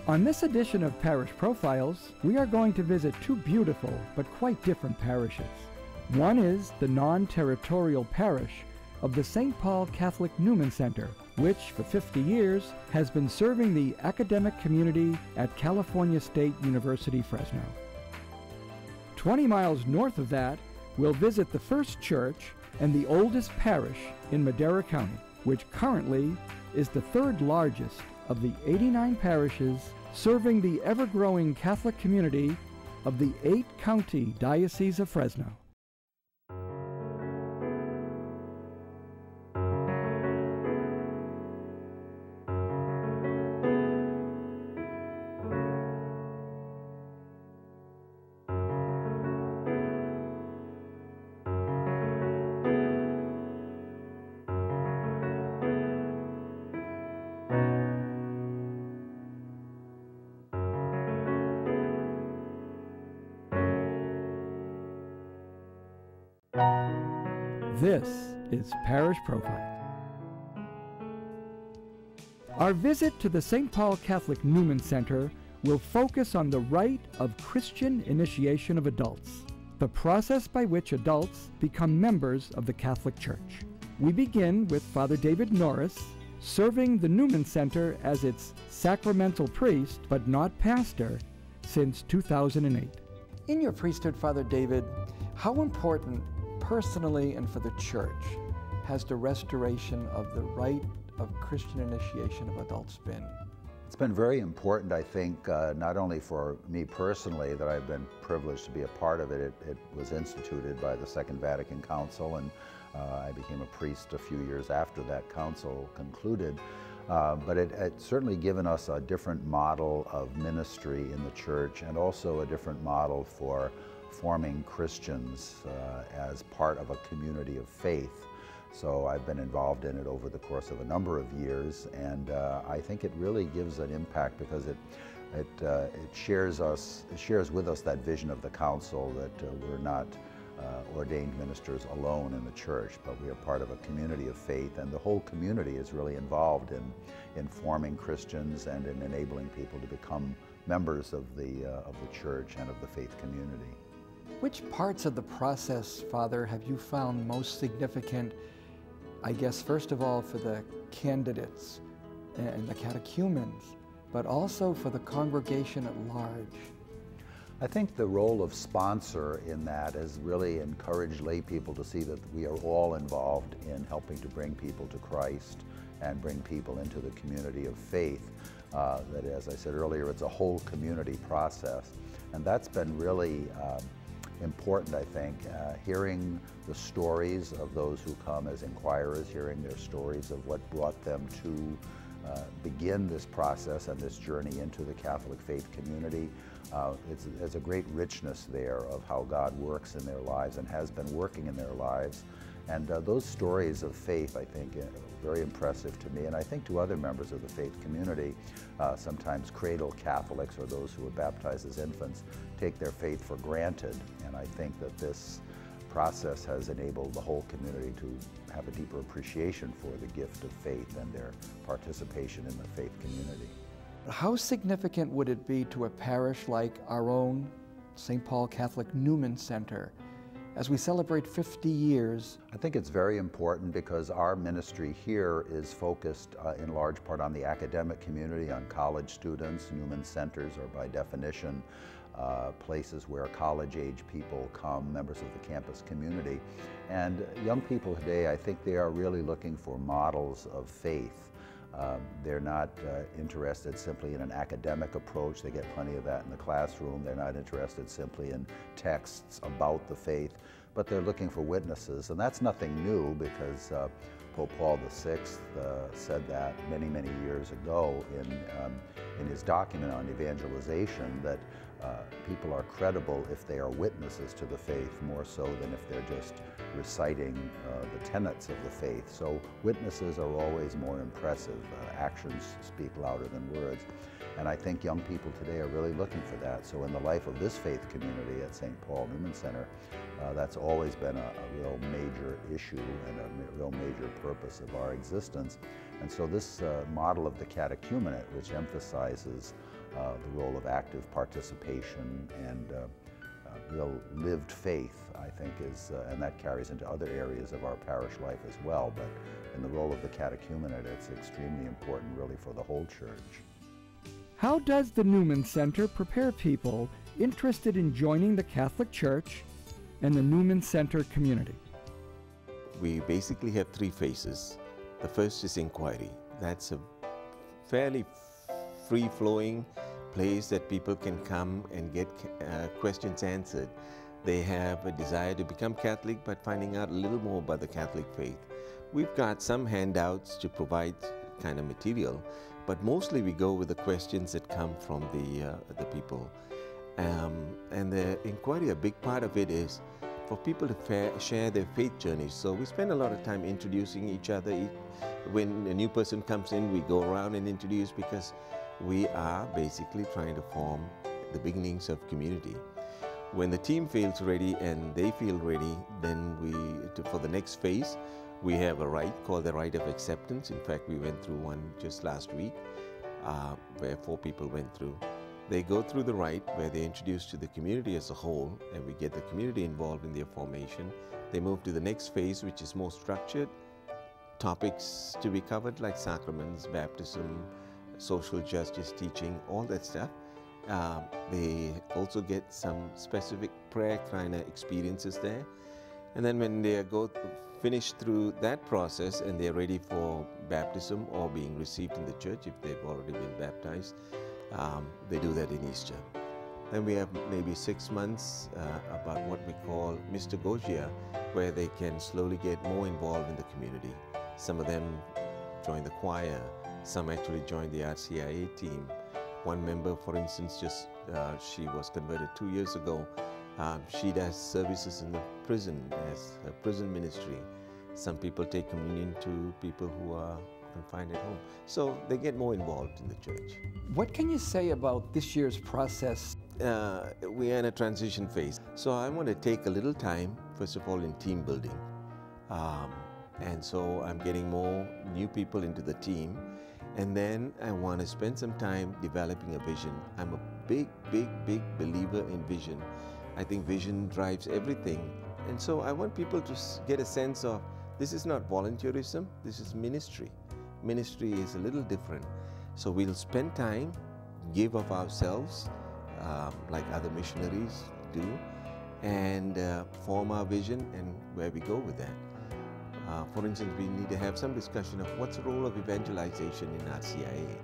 On this edition of Parish Profiles, we are going to visit two beautiful but quite different parishes. One is the non-territorial parish of the St. Paul Catholic Newman Center, which for 50 years has been serving the academic community at California State University, Fresno. 20 miles north of that, we'll visit the first church and the oldest parish in Madera County, which currently is the third largest of the 89 parishes serving the ever-growing Catholic community of the 8-county Diocese of Fresno. This is Parish Profiles. Our visit to the St. Paul Catholic Newman Center will focus on the rite of Christian initiation of adults, the process by which adults become members of the Catholic Church. We begin with Father David Norris, serving the Newman Center as its sacramental priest, but not pastor, since 2008. In your priesthood, Father David, how important personally and for the Church has the restoration of the rite of Christian initiation of adults been? It's been very important, I think, not only for me personally, that I've been privileged to be a part of it. It was instituted by the Second Vatican Council, and I became a priest a few years after that council concluded. But it's certainly given us a different model of ministry in the Church, and also a different model for forming Christians as part of a community of faith. So I've been involved in it over the course of a number of years, and I think it really gives an impact because it shares with us that vision of the Council that we're not ordained ministers alone in the Church, but we are part of a community of faith, and the whole community is really involved in forming Christians and in enabling people to become members of the Church and of the faith community. Which parts of the process, Father, have you found most significant, I guess, first of all, for the candidates and the catechumens, but also for the congregation at large? I think the role of sponsor in that has really encouraged lay people to see that we are all involved in helping to bring people to Christ and bring people into the community of faith. That, as I said earlier, it's a whole community process. And that's been really important, I think, hearing the stories of those who come as inquirers, hearing their stories of what brought them to begin this process and this journey into the Catholic faith community. There's a great richness there of how God works in their lives and has been working in their lives. And those stories of faith, I think, are very impressive to me, and I think to other members of the faith community. Sometimes cradle Catholics, or those who were baptized as infants, take their faith for granted, and I think that this process has enabled the whole community to have a deeper appreciation for the gift of faith and their participation in the faith community. How significant would it be to a parish like our own St. Paul Catholic Newman Center as we celebrate 50 years? I think it's very important because our ministry here is focused in large part on the academic community, on college students. Newman Centers are by definition places where college-age people come, members of the campus community. And young people today, I think they are really looking for models of faith. They're not interested simply in an academic approach. They get plenty of that in the classroom. They're not interested simply in texts about the faith, but they're looking for witnesses. And that's nothing new, because Pope Paul VI said that many, many years ago in his document on evangelization, that people are credible if they are witnesses to the faith, more so than if they're just reciting the tenets of the faith. So witnesses are always more impressive. Actions speak louder than words. And I think young people today are really looking for that. So in the life of this faith community at St. Paul Newman Center, that's always been a real major issue and a real major purpose of our existence. And so this model of the catechumenate, which emphasizes the role of active participation and real lived faith, I think, is, and that carries into other areas of our parish life as well, but in the role of the catechumenate, it's extremely important really for the whole church. How does the Newman Center prepare people interested in joining the Catholic Church and the Newman Center community? We basically have three phases. The first is inquiry. That's a fairly free-flowing place that people can come and get questions answered. They have a desire to become Catholic, but finding out a little more about the Catholic faith. We've got some handouts to provide kind of material, but mostly we go with the questions that come from the people. And the inquiry, a big part of it is for people to share their faith journeys. So we spend a lot of time introducing each other. When a new person comes in, we go around and introduce, because we are basically trying to form the beginnings of community. When the team feels ready and they feel ready, then for the next phase, we have a rite called the Rite of Acceptance. In fact, we went through one just last week where 4 people went through. They go through the rite where they're introduced to the community as a whole, and we get the community involved in their formation. They move to the next phase, which is more structured. Topics to be covered like sacraments, baptism, social justice teaching, all that stuff. They also get some specific prayer kind of experiences there. And then when they finish through that process and they're ready for baptism or being received in the church, if they've already been baptized, they do that in Easter. Then we have maybe 6 months about what we call mystagogia, where they can slowly get more involved in the community. Some of them join the choir, some actually join the RCIA team. One member, for instance, she was converted 2 years ago. She does services in the prison as a prison ministry. Some people take communion to people who are confined at home. So they get more involved in the church. What can you say about this year's process? We are in a transition phase. So I want to take a little time, first of all, in team building. And so I'm getting more new people into the team. And then I want to spend some time developing a vision. I'm a big believer in vision. I think vision drives everything. And so I want people to get a sense of, this is not volunteerism, this is ministry. Ministry is a little different. So we'll spend time, give of ourselves, like other missionaries do, and form our vision and where we go with that. For instance, we need to have some discussion of what's the role of evangelization in RCIA.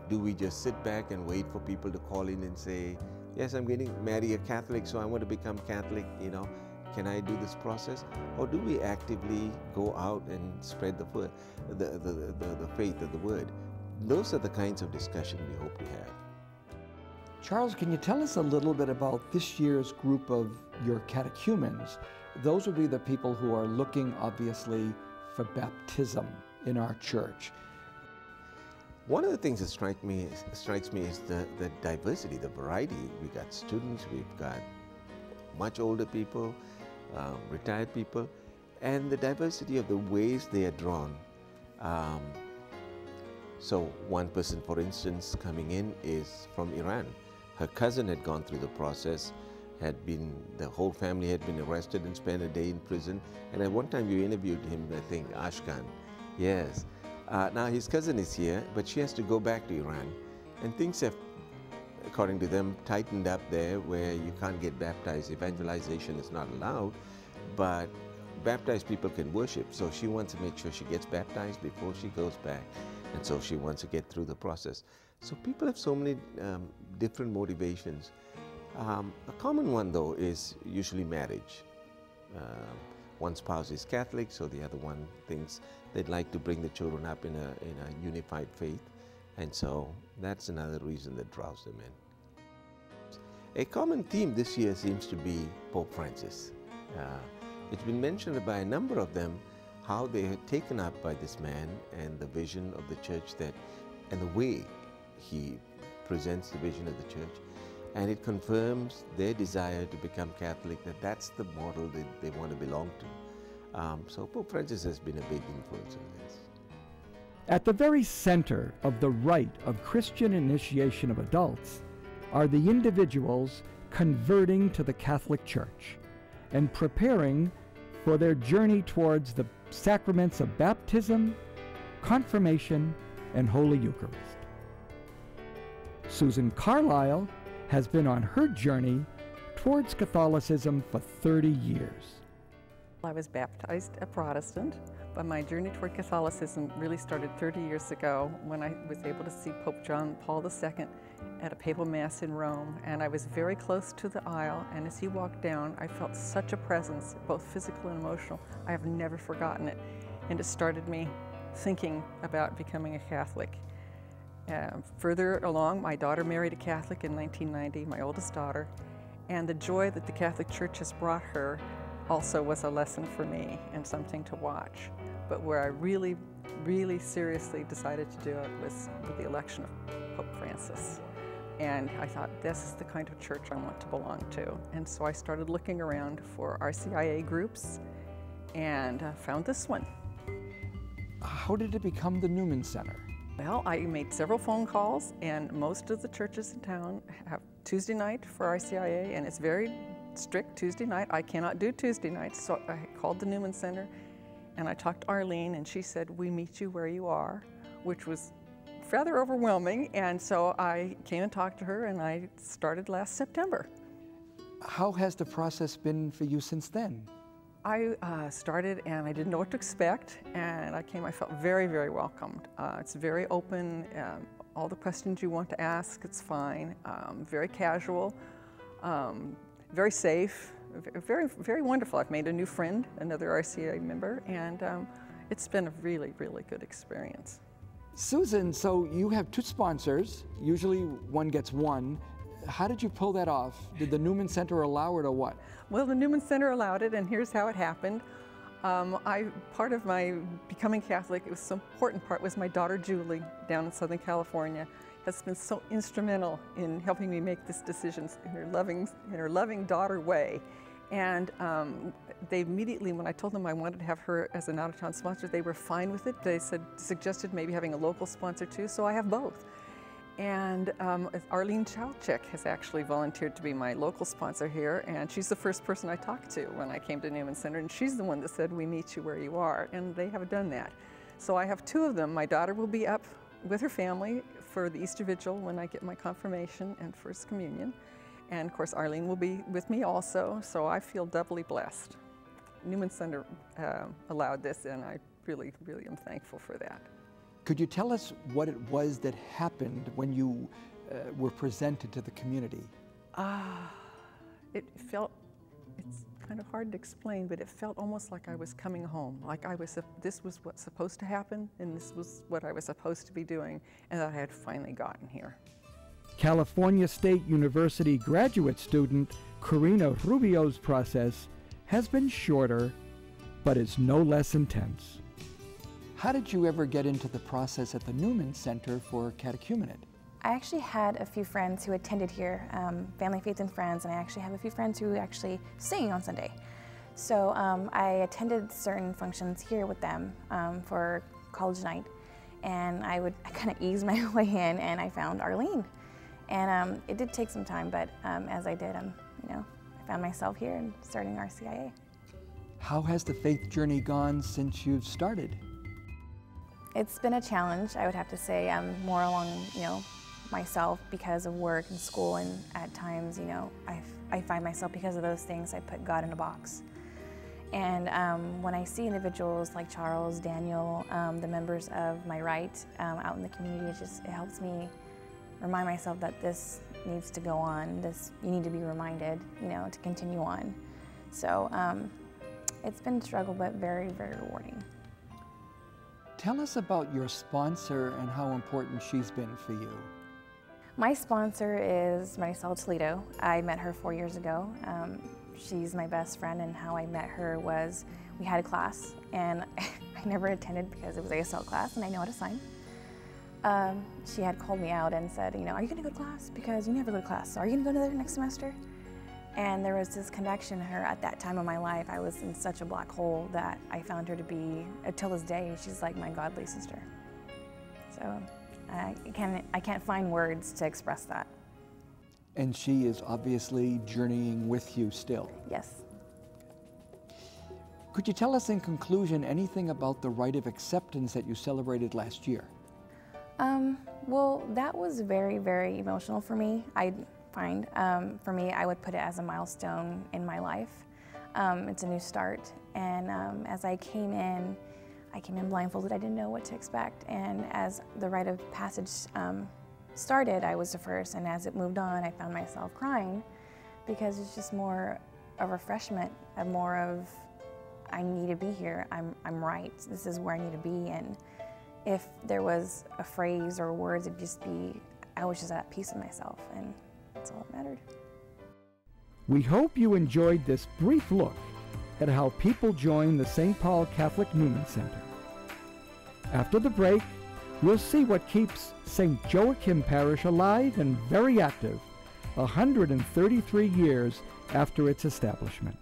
Do we just sit back and wait for people to call in and say, yes, I'm going to marry a Catholic, so I want to become Catholic, can I do this process? Or do we actively go out and spread the faith of the word? Those are the kinds of discussion we hope to have. Charles, can you tell us a little bit about this year's group of your catechumens? Those would be the people who are looking, obviously, for baptism in our church. One of the things that strikes me is the diversity, the variety. We've got students, we've got much older people, retired people, and the diversity of the ways they are drawn. So one person, for instance, coming in is from Iran. Her cousin had gone through the process, the whole family had been arrested and spent a day in prison. And at one time you interviewed him, I think, Ashkan. Yes. Now his cousin is here, but she has to go back to Iran. And things have, according to them, tightened up there where you can't get baptized. Evangelization is not allowed, but baptized people can worship. So she wants to make sure she gets baptized before she goes back. And so she wants to get through the process. So people have so many different motivations. A common one, though, is usually marriage. One spouse is Catholic, so the other one thinks they'd like to bring the children up in a unified faith. And so that's another reason that draws them in. A common theme this year seems to be Pope Francis. It's been mentioned by a number of them how they are taken up by this man and the vision of the church and the way he presents the vision of the church. And it confirms their desire to become Catholic, that's the model that they want to belong to. So Pope Francis has been a big influence on this. At the very center of the rite of Christian initiation of adults are the individuals converting to the Catholic Church and preparing for their journey towards the sacraments of baptism, confirmation, and Holy Eucharist. Susan Carlile has been on her journey towards Catholicism for 30 years. I was baptized a Protestant, but my journey toward Catholicism really started 30 years ago when I was able to see Pope John Paul II at a papal mass in Rome, and I was very close to the aisle, and as he walked down, I felt such a presence, both physical and emotional. I have never forgotten it, and it started me thinking about becoming a Catholic. Further along, my daughter married a Catholic in 1990, my oldest daughter, and the joy that the Catholic Church has brought her also was a lesson for me and something to watch. But where I really, really seriously decided to do it was with the election of Pope Francis. And I thought, this is the kind of church I want to belong to. And so I started looking around for RCIA groups and found this one. How did it become the Newman Center? Well, I made several phone calls, and most of the churches in town have Tuesday night for RCIA, and it's very strict Tuesday night. I cannot do Tuesday nights, so I called the Newman Center, and I talked to Arlene, and she said, we meet you where you are, which was rather overwhelming, and so I came and talked to her, and I started last September. How has the process been for you since then? I started and I didn't know what to expect, and I felt very, very welcomed. It's very open, all the questions you want to ask, it's fine. Very casual, very safe, very, very wonderful. I've made a new friend, another RCIA member, and it's been a really, really good experience. Susan, so you have two sponsors, usually one gets one. How did you pull that off? Did the Newman Center allow it or what? Well, the Newman Center allowed it, and here's how it happened. Part of my becoming Catholic, it was so important part was my daughter Julie down in Southern California has been so instrumental in helping me make this decision in her loving daughter way. And they immediately, when I told them I wanted to have her as an out-of-town sponsor, they were fine with it. They suggested maybe having a local sponsor too, so I have both. And Arlene Chowchik has actually volunteered to be my local sponsor here, and she's the first person I talked to when I came to Newman Center, and she's the one that said, we meet you where you are, and they have done that. So I have two of them. My daughter will be up with her family for the Easter Vigil when I get my confirmation and First Communion, and of course Arlene will be with me also, so I feel doubly blessed. Newman Center allowed this, and I really, really am thankful for that. Could you tell us what it was that happened when you were presented to the community? It's kind of hard to explain, but it felt almost like I was coming home, like this was what's supposed to happen, and this was what I was supposed to be doing, and that I had finally gotten here. California State University graduate student Karina Rubio's process has been shorter, but is no less intense. How did you ever get into the process at the Newman Center for catechumenate? I actually had a few friends who attended here, Family, Faith, and Friends, and I actually have a few friends who actually sing on Sunday. So I attended certain functions here with them for college night, and I would kind of ease my way in, and I found Arlene. And it did take some time, but as I did, I found myself here and starting RCIA. How has the faith journey gone since you've started? It's been a challenge, I would have to say. I'm more along, myself because of work and school, and at times, I find myself, because of those things, I put God in a box. And when I see individuals like Charles, Daniel, the members of my Rite out in the community, it helps me remind myself that this needs to go on. You need to be reminded, to continue on. So it's been a struggle, but very, very rewarding. Tell us about your sponsor and how important she's been for you. My sponsor is Marisol Toledo. I met her 4 years ago. She's my best friend, and how I met her was we had a class, and I never attended because it was ASL class and I know how to sign. She had called me out and said, are you going to go to class? Because you never go to class. So are you going to go to there next semester? And there was this connection to her at that time of my life. I was in such a black hole that I found her to be, until this day, she's like my godly sister. So I can't find words to express that. And she is obviously journeying with you still. Yes. Could you tell us in conclusion anything about the rite of acceptance that you celebrated last year? Well, that was very, very emotional for me, I find. For me, I would put it as a milestone in my life. It's a new start, and as I came in blindfolded. I didn't know what to expect, and as the rite of passage started, I was the first, and as it moved on, I found myself crying because it's just more a refreshment, more of, I need to be here, I'm right, this is where I need to be, and if there was a phrase or words, it'd just be, I was just at peace with myself, and that's all that mattered. We hope you enjoyed this brief look at how people join the St. Paul Catholic Newman Center. After the break, we'll see what keeps St. Joachim Parish alive and very active 133 years after its establishment.